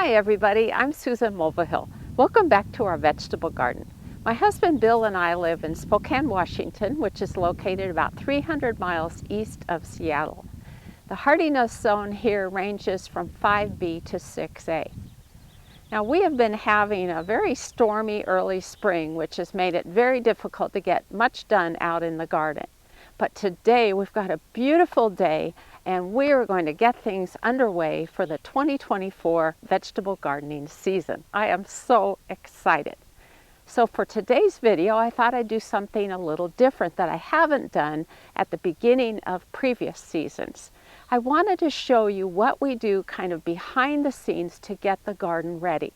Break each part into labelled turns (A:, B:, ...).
A: Hi everybody, I'm Susan Mulvihill. Welcome back to our vegetable garden. My husband Bill and I live in Spokane, Washington, which is located about 300 miles east of Seattle. The hardiness zone here ranges from 5B to 6A. Now we have been having a very stormy early spring, which has made it very difficult to get much done out in the garden. But today we've got a beautiful day and we are going to get things underway for the 2024 vegetable gardening season. I am so excited. So for today's video, I thought I'd do something a little different that I haven't done at the beginning of previous seasons. I wanted to show you what we do kind of behind the scenes to get the garden ready.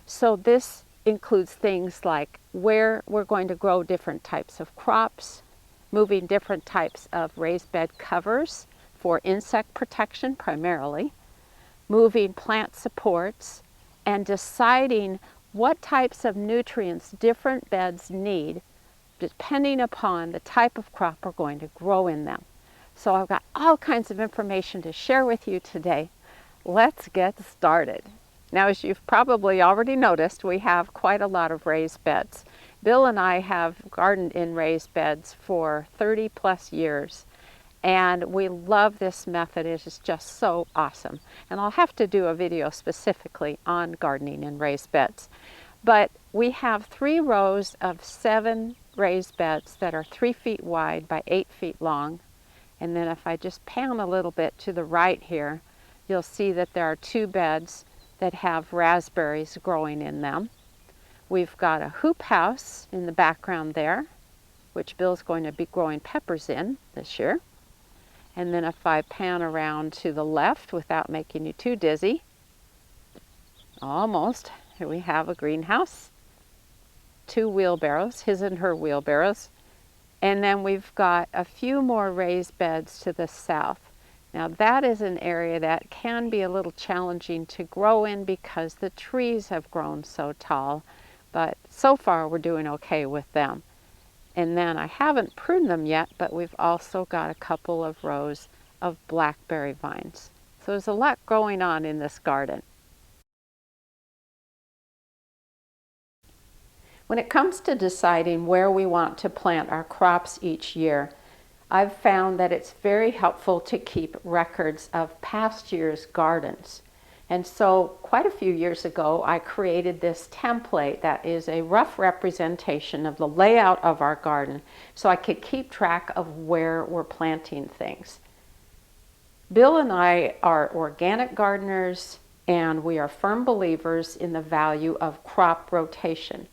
A: So this includes things like where we're going to grow different types of crops, moving different types of raised bed covers for insect protection primarily, moving plant supports, and deciding what types of nutrients different beds need depending upon the type of crop we're going to grow in them. So I've got all kinds of information to share with you today. Let's get started. Now, as you've probably already noticed, we have quite a lot of raised beds. Bill and I have gardened in raised beds for 30 plus years, and we love this method. It is just so awesome. And I'll have to do a video specifically on gardening in raised beds. But we have 3 rows of 7 raised beds that are 3 feet wide by 8 feet long. And then if I just pan a little bit to the right here, you'll see that there are 2 beds that have raspberries growing in them. We've got a hoop house in the background there, which Bill's going to be growing peppers in this year. And then if I pan around to the left without making you too dizzy, almost, here we have a greenhouse, 2 wheelbarrows, his and her wheelbarrows. And then we've got a few more raised beds to the south. Now that is an area that can be a little challenging to grow in because the trees have grown so tall, but so far we're doing okay with them. And then I haven't pruned them yet, but we've also got a couple of rows of blackberry vines. So there's a lot going on in this garden. When it comes to deciding where we want to plant our crops each year, I've found that it's very helpful to keep records of past year's gardens. And so quite a few years ago, I created this template that is a rough representation of the layout of our garden so I could keep track of where we're planting things. Bill and I are organic gardeners, and we are firm believers in the value of crop rotation.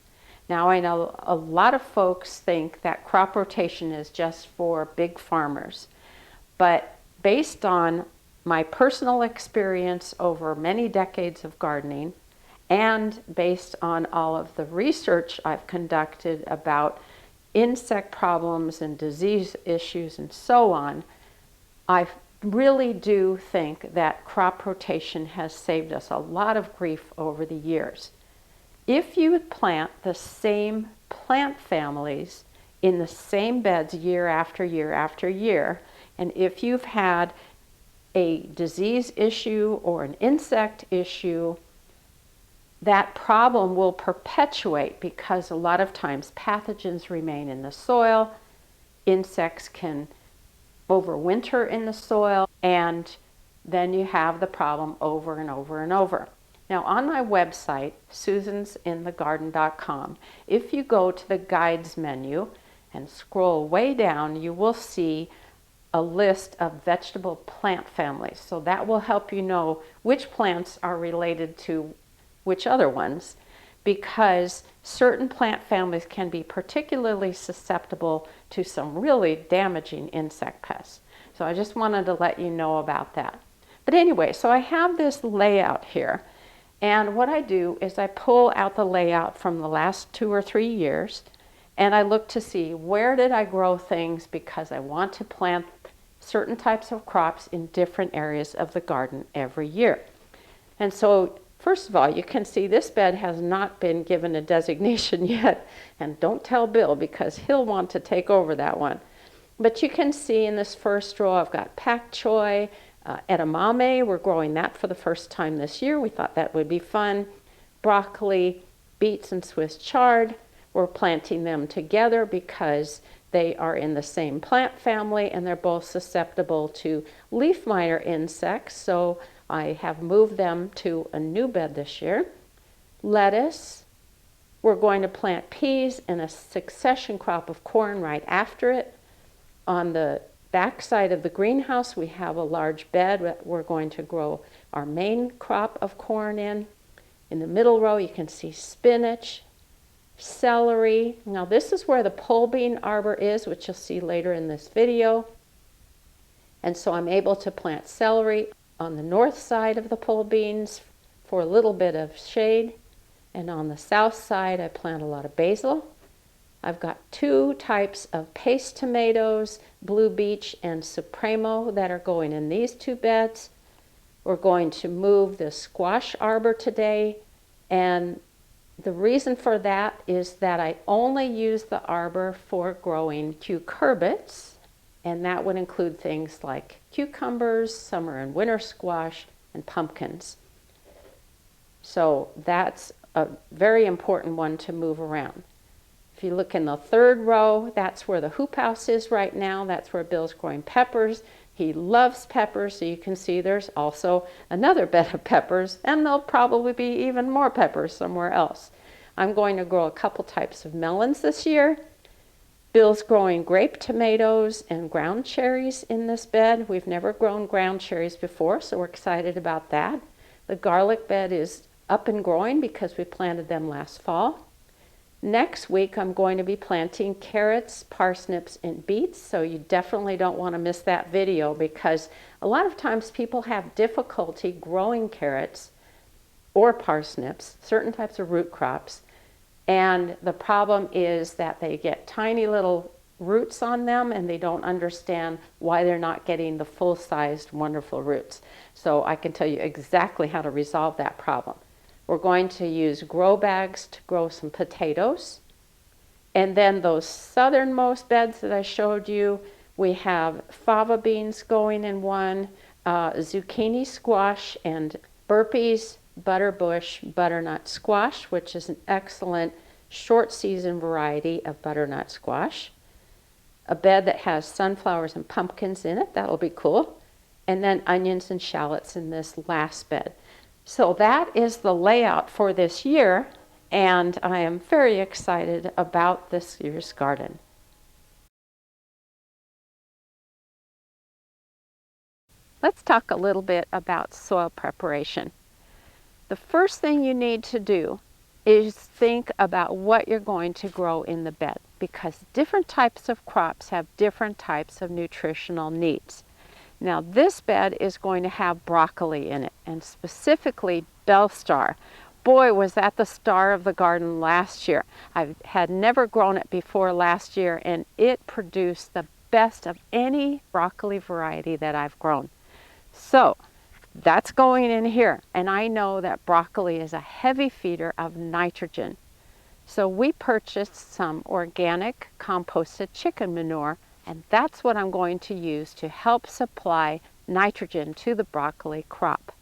A: Now I know a lot of folks think that crop rotation is just for big farmers, but based on my personal experience over many decades of gardening and based on all of the research I've conducted about insect problems and disease issues and so on, I really do think that crop rotation has saved us a lot of grief over the years. If you plant the same plant families in the same beds year after year after year, and if you've had a disease issue or an insect issue, that problem will perpetuate because a lot of times pathogens remain in the soil, insects can overwinter in the soil, and then you have the problem over and over and over. Now on my website, susansinthegarden.com, if you go to the guides menu and scroll way down, you will see a list of vegetable plant families. So that will help you know which plants are related to which other ones, because certain plant families can be particularly susceptible to some really damaging insect pests. So I just wanted to let you know about that. But anyway, so I have this layout here. And what I do is I pull out the layout from the last 2 or 3 years, and I look to see where did I grow things because I want to plant certain types of crops in different areas of the garden every year. And so first of all, you can see this bed has not been given a designation yet, and don't tell Bill because he'll want to take over that one. But you can see in this first row I've got pak choi, edamame, we're growing that for the first time this year. We thought that would be fun. Broccoli, beets, and Swiss chard. We're planting them together because they are in the same plant family and they're both susceptible to leaf miner insects. So I have moved them to a new bed this year. Lettuce. We're going to plant peas and a succession crop of corn right after it. On the back side of the greenhouse, we have a large bed that we're going to grow our main crop of corn in. In the middle row, you can see spinach, celery. Now this is where the pole bean arbor is, which you'll see later in this video. And so I'm able to plant celery on the north side of the pole beans for a little bit of shade. And on the south side, I plant a lot of basil. I've got 2 types of paste tomatoes, Blue Beach and Supremo, that are going in these 2 beds. We're going to move the squash arbor today, and the reason for that is that I only use the arbor for growing cucurbits, and that would include things like cucumbers, summer and winter squash, and pumpkins. So that's a very important one to move around. If you look in the 3rd row, that's where the hoop house is right now. That's where Bill's growing peppers. He loves peppers, so you can see there's also another bed of peppers, and there'll probably be even more peppers somewhere else. I'm going to grow a couple types of melons this year. Bill's growing grape tomatoes and ground cherries in this bed. We've never grown ground cherries before, so we're excited about that. The garlic bed is up and growing because we planted them last fall. Next week, I'm going to be planting carrots, parsnips, and beets, so you definitely don't want to miss that video because a lot of times people have difficulty growing carrots or parsnips, certain types of root crops, and the problem is that they get tiny little roots on them and they don't understand why they're not getting the full-sized, wonderful roots. So I can tell you exactly how to resolve that problem. We're going to use grow bags to grow some potatoes. And then those southernmost beds that I showed you, we have fava beans going in one, zucchini squash, and burpees, butterbush, butternut squash, which is an excellent short season variety of butternut squash. A bed that has sunflowers and pumpkins in it, that'll be cool. And then onions and shallots in this last bed. So that is the layout for this year, and I am very excited about this year's garden. Let's talk a little bit about soil preparation. The first thing you need to do is think about what you're going to grow in the bed, because different types of crops have different types of nutritional needs. Now this bed is going to have broccoli in it, and specifically Bellstar. Boy, was that the star of the garden last year. I had never grown it before last year, and it produced the best of any broccoli variety that I've grown. So that's going in here, and I know that broccoli is a heavy feeder of nitrogen. So we purchased some organic composted chicken manure, and that's what I'm going to use to help supply nitrogen to the broccoli crop.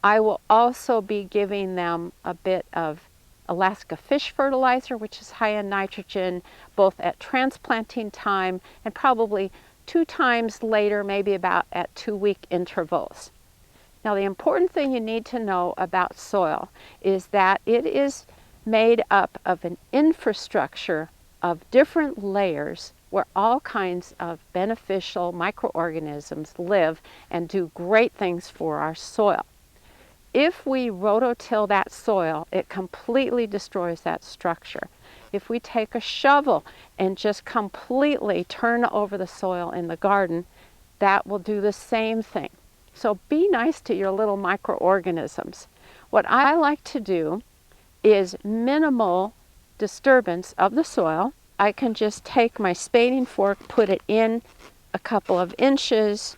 A: I will also be giving them a bit of Alaska fish fertilizer, which is high in nitrogen, both at transplanting time and probably 2 times later, maybe about at 2-week intervals. Now the important thing you need to know about soil is that it is made up of an infrastructure of different layers where all kinds of beneficial microorganisms live and do great things for our soil. If we rototill that soil, it completely destroys that structure. If we take a shovel and just completely turn over the soil in the garden, that will do the same thing. So be nice to your little microorganisms. What I like to do is minimal disturbance of the soil. I can just take my spading fork, put it in a couple of inches,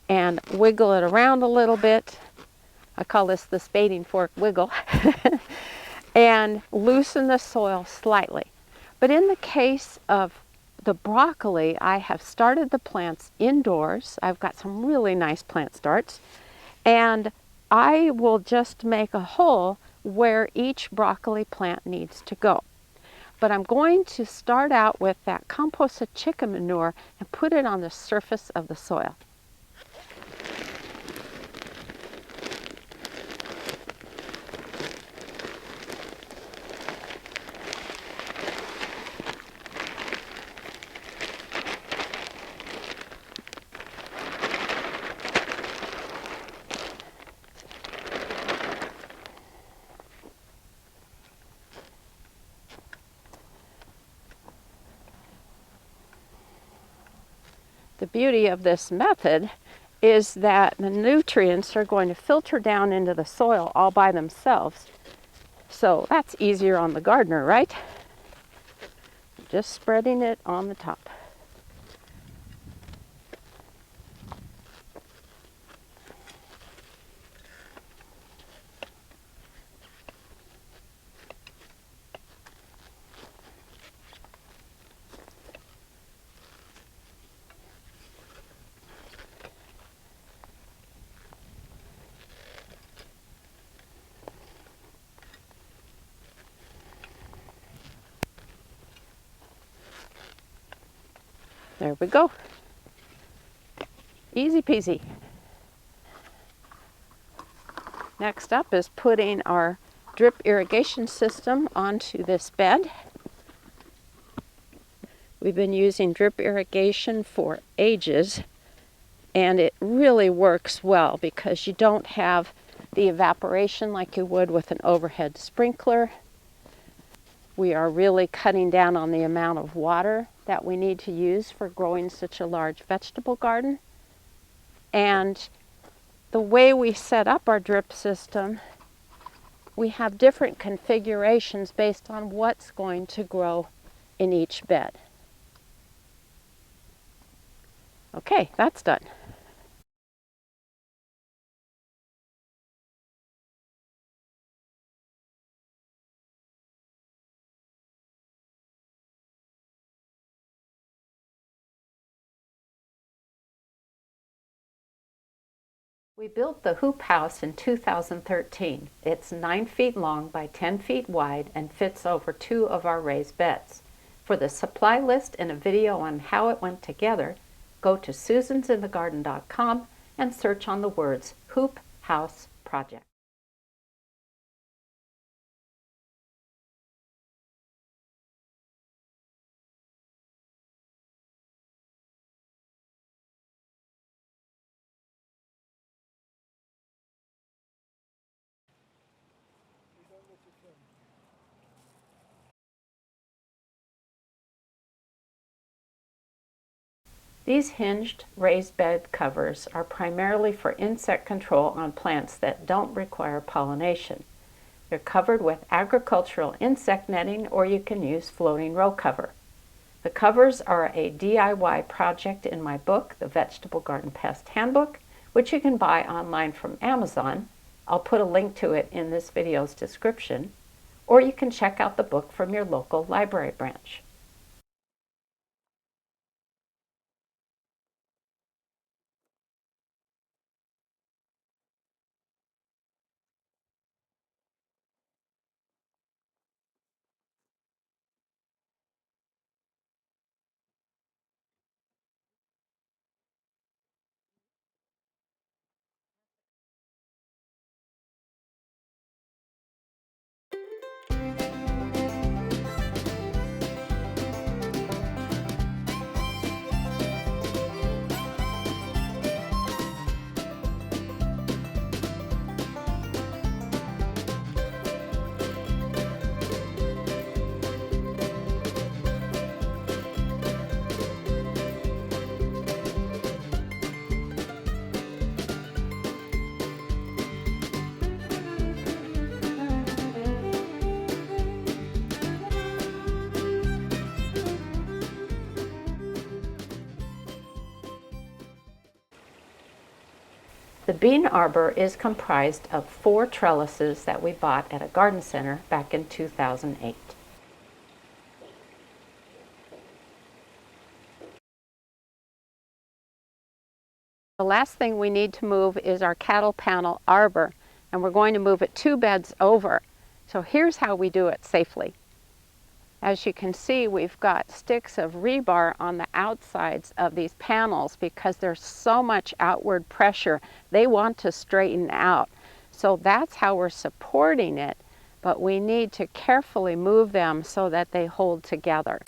A: and wiggle it around a little bit. I call this the spading fork wiggle. And loosen the soil slightly. But in the case of the broccoli, I have started the plants indoors. I've got some really nice plant starts, and I will just make a hole where each broccoli plant needs to go. But I'm going to start out with that composted chicken manure and put it on the surface of the soil. The beauty of this method is that the nutrients are going to filter down into the soil all by themselves. So that's easier on the gardener, right? Just spreading it on the top. There we go. Easy peasy. Next up is putting our drip irrigation system onto this bed. We've been using drip irrigation for ages, and it really works well because you don't have the evaporation like you would with an overhead sprinkler. We are really cutting down on the amount of water that we need to use for growing such a large vegetable garden. And the way we set up our drip system, we have different configurations based on what's going to grow in each bed. Okay, that's done. We built the hoop house in 2013. It's 9 feet long by 10 feet wide and fits over 2 of our raised beds. For the supply list and a video on how it went together, go to susansinthegarden.com and search on the words Hoop House Project. These hinged raised bed covers are primarily for insect control on plants that don't require pollination. They're covered with agricultural insect netting, or you can use floating row cover. The covers are a DIY project in my book, The Vegetable Garden Pest Handbook, which you can buy online from Amazon. I'll put a link to it in this video's description, or you can check out the book from your local library branch. The bean arbor is comprised of 4 trellises that we bought at a garden center back in 2008. The last thing we need to move is our cattle panel arbor, and we're going to move it 2 beds over. So here's how we do it safely. As you can see, we've got sticks of rebar on the outsides of these panels because there's so much outward pressure. They want to straighten out. So that's how we're supporting it, but we need to carefully move them so that they hold together.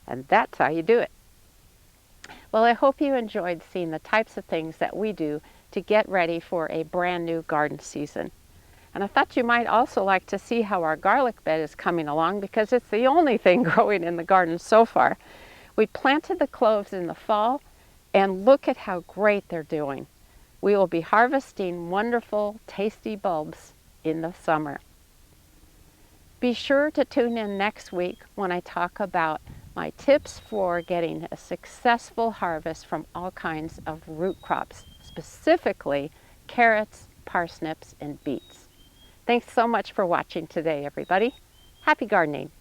A: And that's how you do it. Well, I hope you enjoyed seeing the types of things that we do to get ready for a brand new garden season. And I thought you might also like to see how our garlic bed is coming along because it's the only thing growing in the garden so far. We planted the cloves in the fall and look at how great they're doing. We will be harvesting wonderful, tasty bulbs in the summer. Be sure to tune in next week when I talk about my tips for getting a successful harvest from all kinds of root crops, specifically carrots, parsnips, and beets. Thanks so much for watching today, everybody. Happy gardening.